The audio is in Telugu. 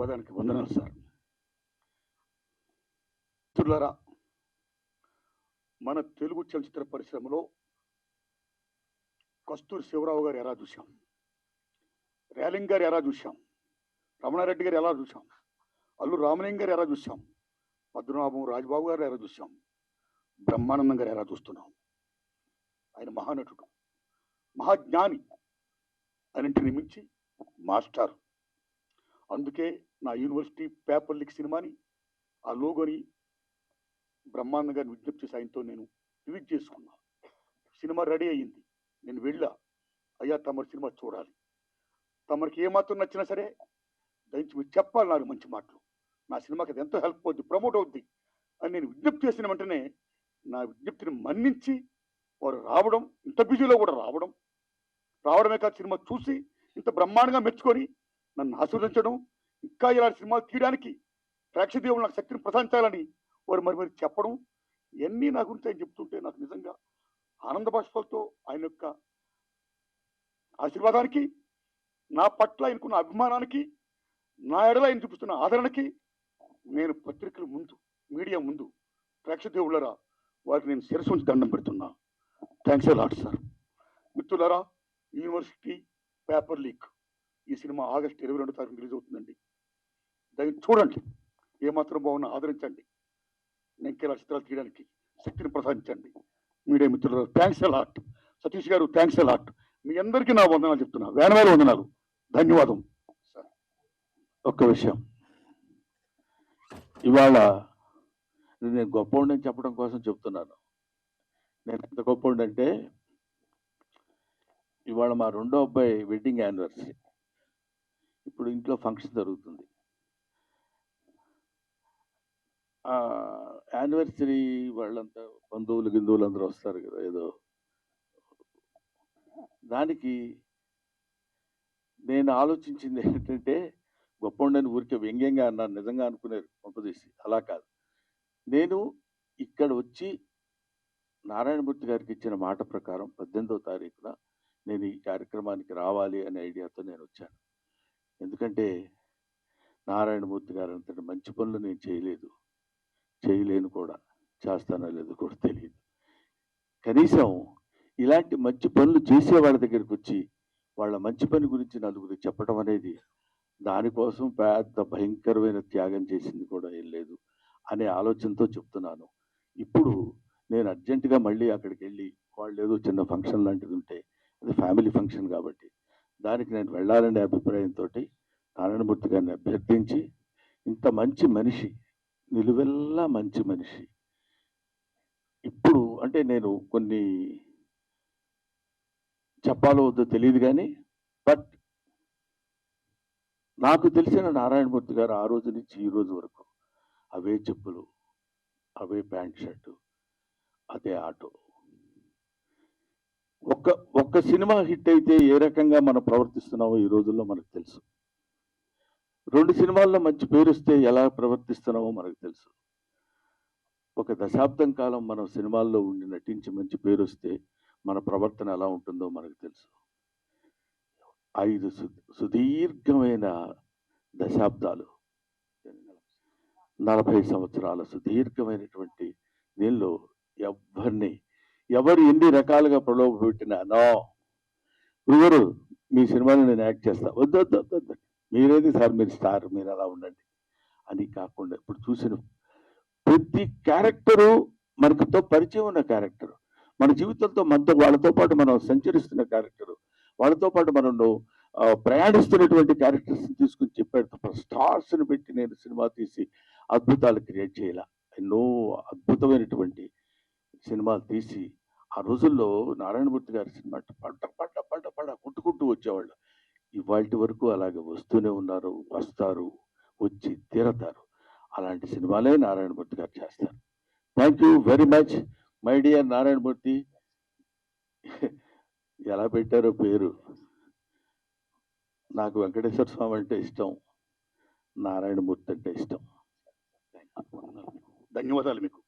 ఆశీర్వాదానికి వందనాలు సార్. మిత్రులారా, మన తెలుగు చలచిత్ర పరిశ్రమలో కస్తూరి శివరావు గారు ఎలా చూశాం, రేలింగ్ గారు ఎలా చూశాం, రమణారెడ్డి గారు ఎలా చూశాం, అల్లు రామలింగ గారు ఎలా చూశాం, పద్మనాభం రాజబాబు గారు ఎలా చూశాం, బ్రహ్మానందం గారు ఎలా చూస్తున్నాం. ఆయన మహానటుడు, మహాజ్ఞాని, అన్నింటిని మించి మాస్టర్. అందుకే నా యూనివర్సిటీ పేపర్ లీక్ సినిమాని ఆ లోగోని బ్రహ్మానందం గారిని విజ్ఞప్తి చేసి ఆయనతో నేను రిలీజ్ చేసుకున్నా. సినిమా రెడీ అయ్యింది. నేను వెళ్ళా, అయ్యా తమరి సినిమా చూడాలి, తమరికి ఏమాత్రం నచ్చినా సరే దయచి మీరు చెప్పాలి నాకు మంచి మాటలు, నా సినిమాకి అది ఎంతో హెల్ప్ అవుద్ది, ప్రమోట్ అవుద్ది అని నేను విజ్ఞప్తి చేసిన వెంటనే నా విజ్ఞప్తిని మన్నించి వారు రావడం, ఇంత బిజీలో కూడా రావడమే కాదు, సినిమా చూసి ఇంత బ్రహ్మాండంగా మెచ్చుకొని నన్ను ఆశీర్వదించడం, ఇంకా ఇలాంటి సినిమాలు తీయడానికి ప్రేక్షదేవులు నాకు శక్తిని ప్రసాదించాలని వారు మరి చెప్పడం, ఇవన్నీ నా గురించి ఆయన చెప్తుంటే నాకు నిజంగా ఆనంద బాష్పాలతో ఆయన యొక్క ఆశీర్వాదానికి, నా పట్ల ఆయనకున్న అభిమానానికి, నా ఎడల ఆయన చూపిస్తున్న ఆదరణకి నేను పత్రికల ముందు, మీడియా ముందు, ప్రేక్షదేవులరా వారికి నేను శిరస్సు ఉంచి దండం పెడుతున్నా. Thanks a lot sir. మిత్రులారా, యూనివర్సిటీ పేపర్ లీక్ ఈ సినిమా ఆగస్టు 22వ తారీఖు రిలీజ్ అవుతుందండి. దాన్ని చూడండి, ఏమాత్రం బాగున్నా ఆదరించండి, నెంకేలా చిత్రాలు తీయడానికి శక్తిని ప్రసాదించండి. మీడియా మిత్రులు థ్యాంక్స్ ఎ లాట్. సతీష్ గారు థ్యాంక్స్ ఎ లాట్. మీ అందరికీ నా వందనాలు చెప్తున్నా, వేల వందనాలు, ధన్యవాదం సార్. ఒక్క విషయం, ఇవాళ నేను గొప్పవాడిని చెప్పడం కోసం చెప్తున్నాను. నేను ఎంత గొప్పవాడిని అంటే, ఇవాళ మా రెండో అబ్బాయి వెడ్డింగ్ యానివర్సరీ. ఇప్పుడు ఇంట్లో ఫంక్షన్ జరుగుతుంది. యానివర్సరీ వాళ్ళంతా బంధువులు అందరూ వస్తారు కదా, ఏదో దానికి నేను ఆలోచించింది ఏంటంటే, గొప్పవాడిని ఊరికే వ్యంగ్యంగా అన్నాను, నిజంగా అనుకునేది పంపదీసి. అలా కాదు, నేను ఇక్కడ వచ్చి నారాయణమూర్తి గారికి ఇచ్చిన మాట ప్రకారం 18వ తారీఖున నేను ఈ కార్యక్రమానికి రావాలి అనే ఐడియాతో నేను వచ్చాను. ఎందుకంటే నారాయణమూర్తి గారు అంతటి మంచి పనులు నేను చేయలేను కూడా, చేస్తానో లేదో కూడా తెలియదు. కనీసం ఇలాంటి మంచి పనులు చేసే వాళ్ళ దగ్గరికి వచ్చి వాళ్ళ మంచి పని గురించి నలుగురికి చెప్పడం అనేది, దానికోసం పెద్ద భయంకరమైన త్యాగం చేసింది కూడా ఏం లేదు అనే ఆలోచనతో చెప్తున్నాను. ఇప్పుడు నేను అర్జెంటుగా మళ్ళీ అక్కడికి వెళ్ళి, వాళ్ళు ఏదో చిన్న ఫంక్షన్ లాంటిది ఉంటే, అది ఫ్యామిలీ ఫంక్షన్ కాబట్టి దానికి నేను వెళ్ళాలనే అభిప్రాయంతో నారాయణమూర్తి గారిని అభ్యర్థించి, ఇంత మంచి మనిషి, నిలువెల్లా మంచి మనిషి, ఇప్పుడు అంటే నేను కొన్ని చెప్పాలో వద్దో తెలియదు కానీ, బట్ నాకు తెలిసిన నారాయణమూర్తి గారు ఆ రోజు నుంచి ఈ రోజు వరకు అవే చెప్పులు, అవే ప్యాంట్ షర్టు, అదే ఆటో. ఒక్క సినిమా హిట్ అయితే ఏ రకంగా మనం ప్రవర్తిస్తున్నామో ఈ రోజుల్లో మనకు తెలుసు. 2 సినిమాల్లో మంచి పేరు వస్తే ఎలా ప్రవర్తిస్తున్నామో మనకు తెలుసు. ఒక దశాబ్దం కాలం మనం సినిమాల్లో ఉండి నటించి మంచి పేరు వస్తే మన ప్రవర్తన ఎలా ఉంటుందో మనకు తెలుసు. 5 సుదీర్ఘమైన దశాబ్దాలు, 40 సంవత్సరాల సుదీర్ఘమైనటువంటి దీనిలో ఎవరు ఎన్ని రకాలుగా ప్రలోభ పెట్టినా, నో గురుగారు మీ సినిమాలో నేను యాక్ట్ చేస్తా, వద్దు మీరేది సార్, మీరు స్టార్, మీరు అలా ఉండండి అని కాకుండా, ఇప్పుడు చూసిన ప్రతి క్యారెక్టరు మనకుతో పరిచయం ఉన్న క్యారెక్టర్, మన జీవితంతో వాళ్ళతో పాటు మనం సంచరిస్తున్న క్యారెక్టరు, వాళ్ళతో పాటు మనం ప్రయాణిస్తున్నటువంటి క్యారెక్టర్స్ తీసుకుని చెప్పాడు. స్టార్స్ని పెట్టి నేను సినిమా తీసి అద్భుతాలు క్రియేట్ చేయాల, ఎన్నో అద్భుతమైనటువంటి సినిమాలు తీసి ఆ రోజుల్లో నారాయణమూర్తి గారి సినిమా పడ్డ కొట్టుకుంటూ వచ్చేవాళ్ళు. ఇవాళ వరకు అలాగే వస్తూనే ఉన్నారు, వస్తారు, వచ్చి తీరతారు. అలాంటి సినిమాలే నారాయణమూర్తి గారు చేస్తారు. Thank you very much my dear Narayanamurthy. ఎలా పెట్టారో పేరు, నాకు వెంకటేశ్వర స్వామి అంటే ఇష్టం, నారాయణమూర్తి అంటే ఇష్టం. ధన్యవాదాలు మీకు.